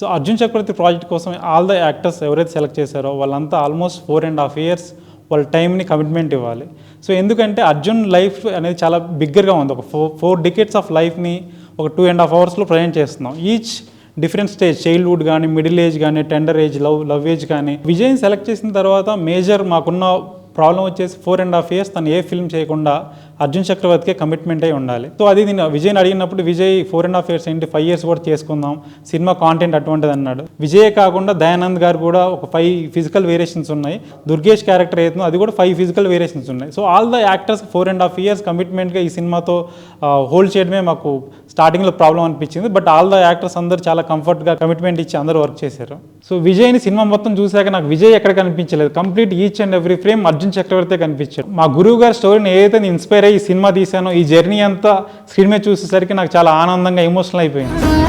So Arjun చక్రవర్తి project కోసం all the actors ఎవరైతే select చేశారో వాళ్ళంతా ఆల్మోస్ట్ 4.5 years వాళ్ళ టైంని కమిట్మెంట్ ఇవ్వాలి. సో ఎందుకంటే అర్జున్ లైఫ్ అనేది చాలా బిగ్గర్గా ఉంది. ఒక 4 decades ఆఫ్ లైఫ్ని ఒక 2.5 hours ప్రజెంట్ చేస్తున్నాం. ఈచ్ డిఫరెంట్ స్టేజ్, చైల్డ్హుడ్ కానీ, మిడిల్ ఏజ్ కానీ, టెండర్ ఏజ్, లవ్ ఏజ్ కానీ. విజయ్ని సెలెక్ట్ చేసిన తర్వాత మేజర్ మాకున్న ప్రాబ్లం వచ్చేసి 4.5 years తను ఏ ఫిల్మ్ చేయకుండా అర్జున్ చక్రవర్తికే కమిట్మెంట్ అయి ఉండాలి. సో అది నేను విజయ్ని అడిగినప్పుడు విజయ్ 4.5 years ఏంటి 5 years కూడా చేసుకుందాం, సినిమా కాంటెంట్ అటువంటిది అన్నాడు. విజయ్ కాకుండా దయానంద్ గారు కూడా ఒక 5 physical వేరియేషన్స్ ఉన్నాయి. దుర్గేష్ క్యారెక్టర్ అవుతుందో అది కూడా 5 physical వేరియేషన్స్ ఉన్నాయి. So all the actors 4.5 years కమిట్మెంట్గా ఈ సినిమాతో హోల్డ్ చేయడమే మాకు స్టార్టింగ్లో ప్రాబ్లం అనిపించింది. బట్ ఆల్ ద యాక్టర్స్ అందరూ చాలా కంఫర్ట్గా కమిట్మెంట్ ఇచ్చి అందరూ వర్క్ చేశారు. సో విజయ్ని సినిమా మొత్తం చూశాక నాకు విజయ్ ఎక్కడ కనిపించలేదు. Complete each and every frame Arjun Chakravarthy కనిపించాడు. మా గురువు గారి స్టోరీని ఏదైతే ఇన్స్పైర్ అయ్యి ఈ సినిమా తీశానో, ఈ జర్నీ అంతా స్క్రీన్ మీద చూసేసరికి నాకు చాలా ఆనందంగా ఎమోషనల్ అయిపోయింది.